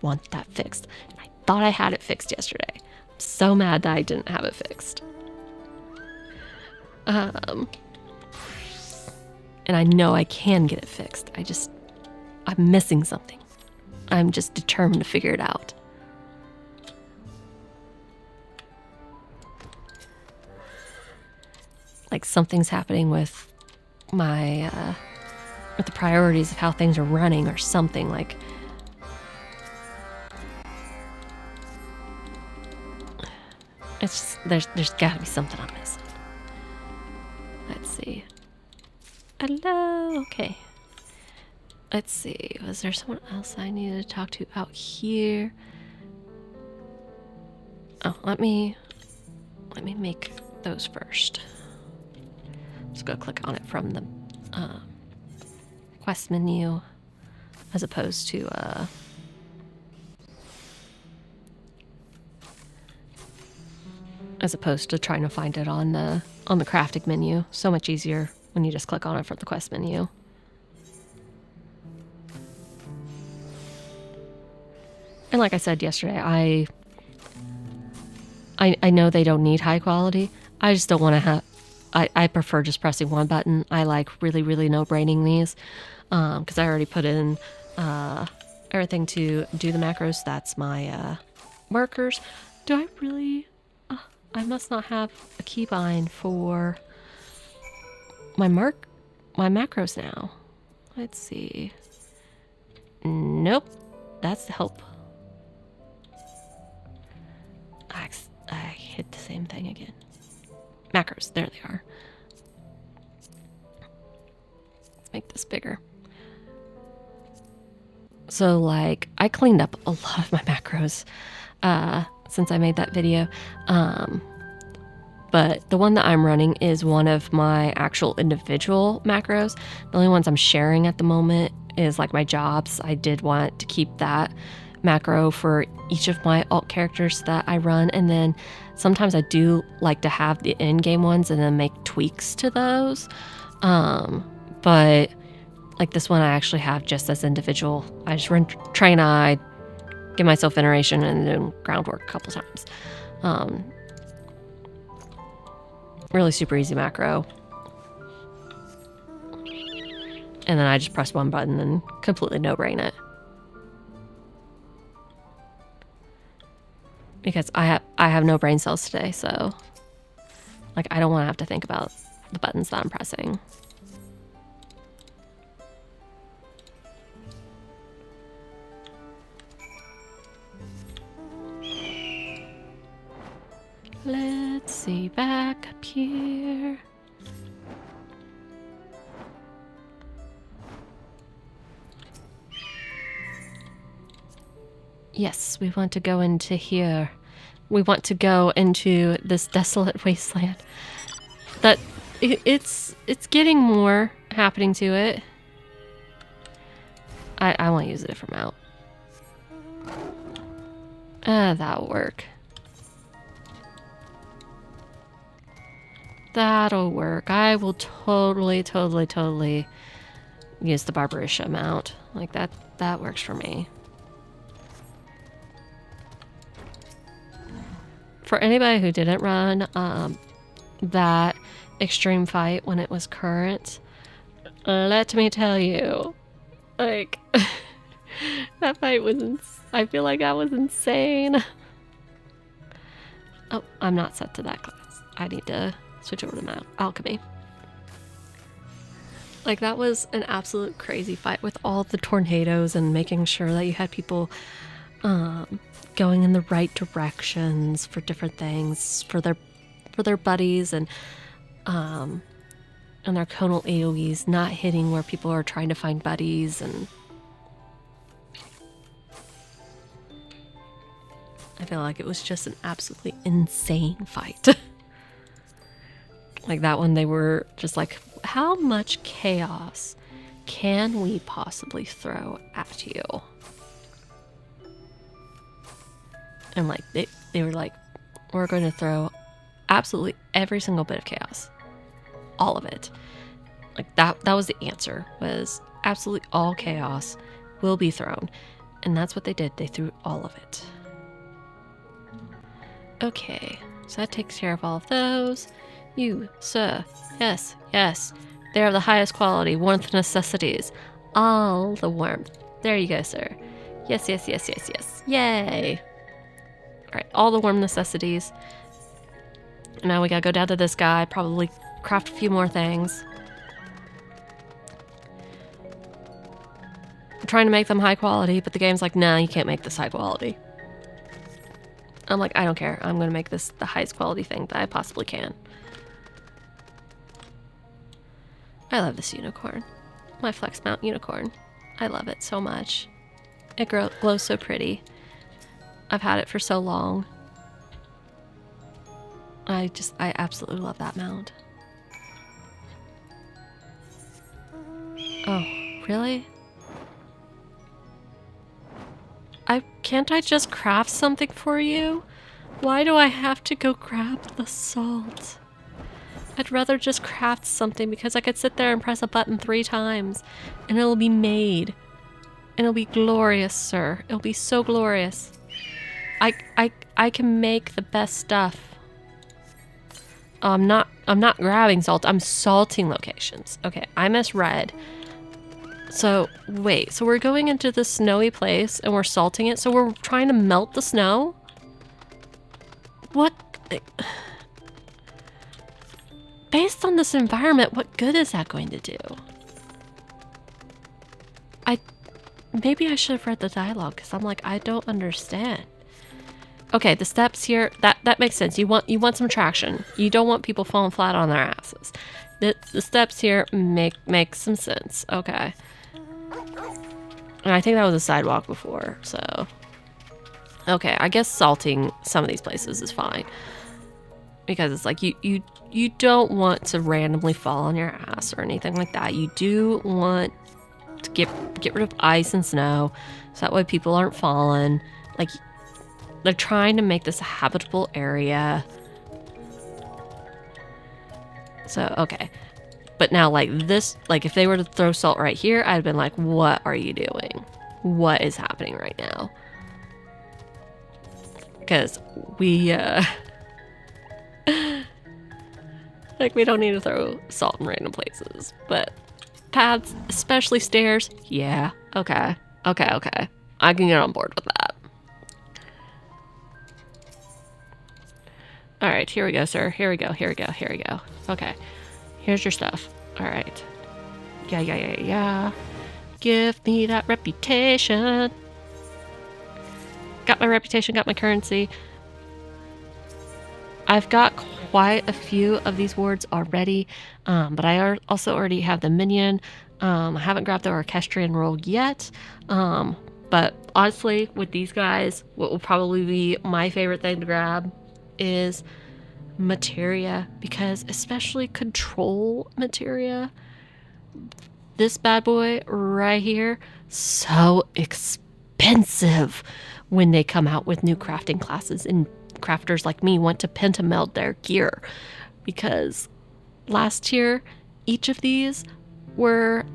want that fixed. I thought I had it fixed yesterday. I'm so mad that I didn't have it fixed. And I know I can get it fixed. I'm missing something. I'm just determined to figure it out. Like something's happening with my, with the priorities of how things are running or something. Like, it's just, there's gotta be something I'm missing. Let's see. Hello. Okay. Let's see. Was there someone else I needed to talk to out here? Oh, let me make those first. Just go click on it from the quest menu, as opposed to as opposed to trying to find it on the crafting menu. So much easier when you just click on it from the quest menu. And like I said yesterday, I know they don't need high quality. I just don't want to have... I prefer just pressing one button. I like really no-braining these because I already put in everything to do the macros. That's my markers. Do I really... I must not have a keybind for my macros now. Let's see. Nope. That's the help. I hit the same thing again. Macros. There they are. Let's make this bigger. So, like, I cleaned up a lot of my macros since I made that video. But the one that I'm running is one of my actual individual macros. The only ones I'm sharing at the moment is like my jobs. I did want to keep that macro for each of my alt characters that I run, and then sometimes I do like to have the in-game ones and then make tweaks to those. But like this one I actually have just as individual. I just run train eye, give myself iteration, and then groundwork a couple times. Really super easy macro. And then I just press one button and completely no-brain it. Because I have no brain cells today, so like I don't want to have to think about the buttons that I'm pressing. Let's see, back up here. Yes, we want to go into here. We want to go into this desolate wasteland. That it's getting more happening to it. I want to use a different mount. That'll work. That'll work. I will totally use the Barbarisha mount. Like that works for me. For anybody who didn't run that extreme fight when it was current, let me tell you, like, that fight was, I feel like that was insane. Oh, I'm not set to that class. I need to switch over to my alchemy. Like, that was an absolute crazy fight with all the tornadoes and making sure that you had people going in the right directions for different things for their buddies, and their conal AoEs not hitting where people are trying to find buddies. And I feel like it was just an absolutely insane fight. Like that one, they were just like, how much chaos can we possibly throw at you? And like they were like, we're going to throw absolutely every single bit of chaos. All of it. Like that was the answer, was absolutely all chaos will be thrown. And that's what they did. They threw all of it. Okay, so that takes care of all of those. You, sir. Yes, yes. They are the highest quality warmth necessities. All the warmth. There you go, sir. Yes, yes, yes, yes, yes. Yay. Alright, all the warm necessities. And now we gotta go down to this guy, probably craft a few more things. I'm trying to make them high quality, but the game's like, nah, you can't make this high quality. I'm like, I don't care. I'm gonna make this the highest quality thing that I possibly can. I love this unicorn. My flex mount unicorn. I love it so much. It glows so pretty. I've had it for so long. I absolutely love that mount. Oh, really? Can't I just craft something for you? Why do I have to go grab the salt? I'd rather just craft something because I could sit there and press a button 3 times and it'll be made. And it'll be glorious, sir. It'll be so glorious. I can make the best stuff. I'm not grabbing salt. I'm salting locations. Okay, I misread. So, wait. So we're going into this snowy place and we're salting it. So we're trying to melt the snow? What? Based on this environment, what good is that going to do? Maybe I should have read the dialogue because I'm like, I don't understand. Okay, the steps here, that makes sense. You want some traction. You don't want people falling flat on their asses. The steps here make some sense. Okay. And I think that was a sidewalk before, so. Okay, I guess salting some of these places is fine. Because it's like you don't want to randomly fall on your ass or anything like that. You do want to get rid of ice and snow so that way people aren't falling. Like, they're trying to make this a habitable area. So, okay. But now, like, this, like, if they were to throw salt right here, I'd have been like, what are you doing? What is happening right now? Because we, like, we don't need to throw salt in random places. But paths, especially stairs, yeah. Okay. Okay. I can get on board with that. All right, here we go, sir. Here we go. Okay, here's your stuff. All right. Yeah. Give me that reputation. Got my reputation, got my currency. I've got quite a few of these wards already, but I also already have the minion. I haven't grabbed the orchestrion role yet, but honestly, with these guys, what will probably be my favorite thing to grab is materia, because especially control materia, this bad boy right here, so expensive when they come out with new crafting classes, and crafters like me want to pentameld their gear, because last year each of these were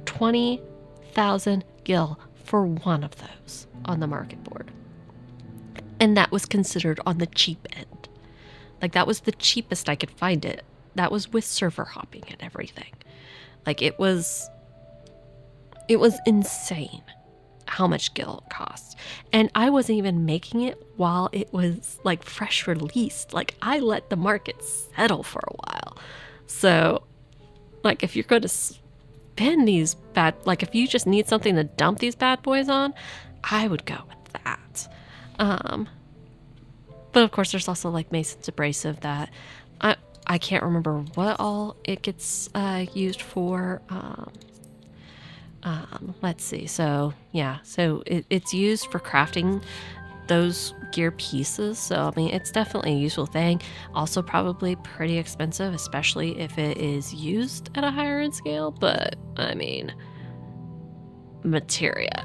20,000 gil for one of those on the market board. And that was considered on the cheap end. Like, that was the cheapest I could find it. That was with server hopping and everything. Like, it was insane how much gil it cost. And I wasn't even making it while it was, like, fresh released. Like, I let the market settle for a while. So, like, if you're going to spend these like, if you just need something to dump these bad boys on, I would go with that. But of course there's also like Mason's Abrasive that I can't remember what all it gets used for. Let's see. So yeah, so it's used for crafting those gear pieces. So I mean, it's definitely a useful thing. Also probably pretty expensive, especially if it is used at a higher end scale. But I mean, materia.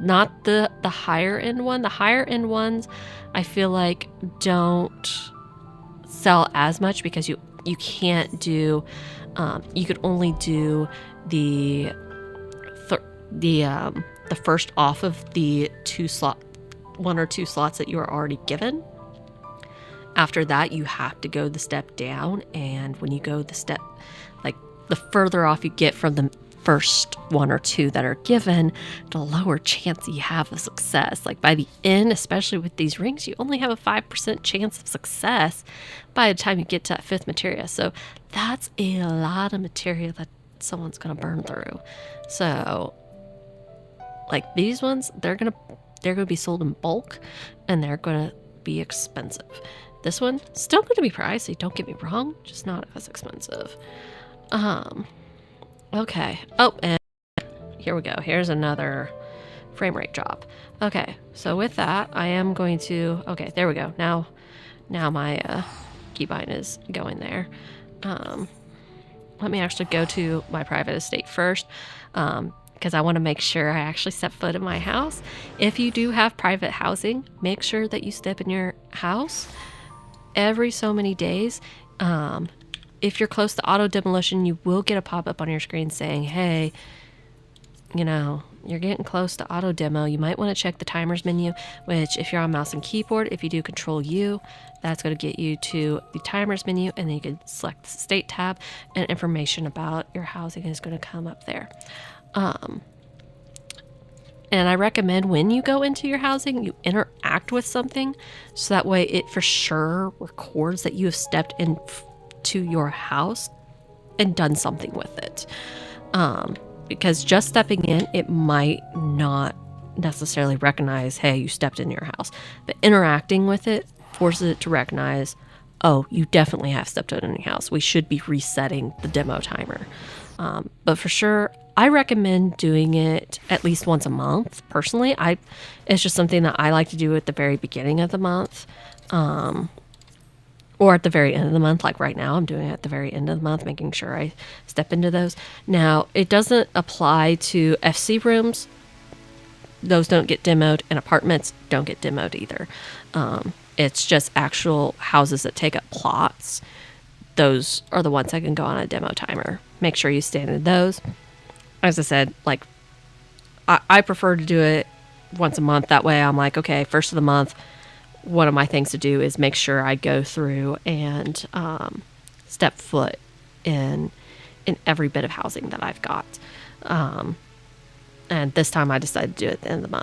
Not the higher end one. The higher end ones, I feel like don't sell as much because you can't do. You could only do the first off of the 1 or 2 slots that you are already given. After that, you have to go the step down, and when you go the step, like the further off you get from the first 1 or 2 that are given, the lower chance you have of success. Like by the end, especially with these rings, you only have a 5% chance of success by the time you get to that 5th materia. So that's a lot of materia that someone's gonna burn through. So like these ones, they're gonna be sold in bulk, and they're gonna be expensive. This one still gonna be pricey, don't get me wrong, just not as expensive. Okay. Oh, and here we go. Here's another frame rate drop. Okay, so with that, I am going to... Okay, there we go. Now my keybind is going there. Let me actually go to my private estate first. because I want to make sure I actually step foot in my house. If you do have private housing, make sure that you step in your house every so many days. If you're close to auto demolition, you will get a pop-up on your screen saying, hey, you know, you're getting close to auto demo. You might want to check the timers menu, which if you're on mouse and keyboard, if you do Control U, that's going to get you to the timers menu, and then you can select the state tab, and information about your housing is going to come up there. And I recommend when you go into your housing, you interact with something, so that way it for sure records that you have stepped into your house and done something with it. Because just stepping in, it might not necessarily recognize, hey, you stepped in your house. But interacting with it forces it to recognize, oh, you definitely have stepped in your house. We should be resetting the demo timer. But for sure, I recommend doing it at least once a month. Personally, it's just something that I like to do at the very beginning of the month. Or at the very end of the month, like right now, I'm doing it at the very end of the month, making sure I step into those. Now, it doesn't apply to FC rooms. Those don't get demoed, and apartments don't get demoed either. It's just actual houses that take up plots. Those are the ones that can go on a demo timer. Make sure you stand in those. As I said, like, I prefer to do it once a month. That way I'm like, okay, first of the month, one of my things to do is make sure I go through and step foot in every bit of housing that I've got. And this time I decided to do it at the end of the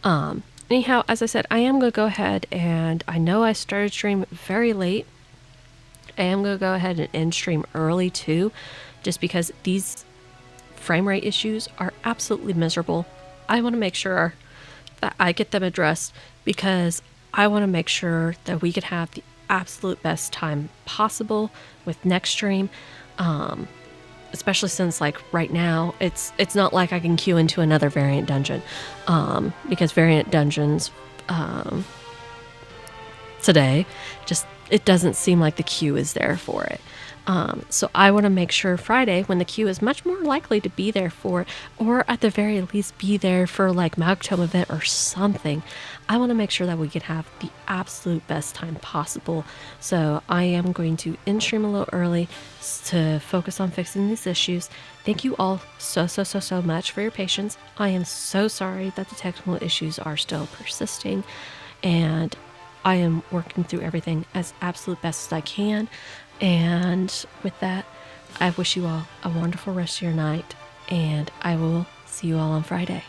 month. Anyhow, as I said, I am going to go ahead, and I know I started stream very late. I am going to go ahead and end stream early too, just because these frame rate issues are absolutely miserable. I want to make sure that I get them addressed, because I want to make sure that we can have the absolute best time possible with next stream. Especially since, like, right now it's not like I can queue into another variant dungeon, because variant dungeons today, just, it doesn't seem like the queue is there for it. So I want to make sure Friday, when the queue is much more likely to be there for it, or at the very least be there for like Magtome event or something, I want to make sure that we can have the absolute best time possible. So I am going to end stream a little early to focus on fixing these issues. Thank you all so much for your patience. I am so sorry that the technical issues are still persisting, and I am working through everything as absolute best as I can. And with that, I wish you all a wonderful rest of your night, and I will see you all on Friday.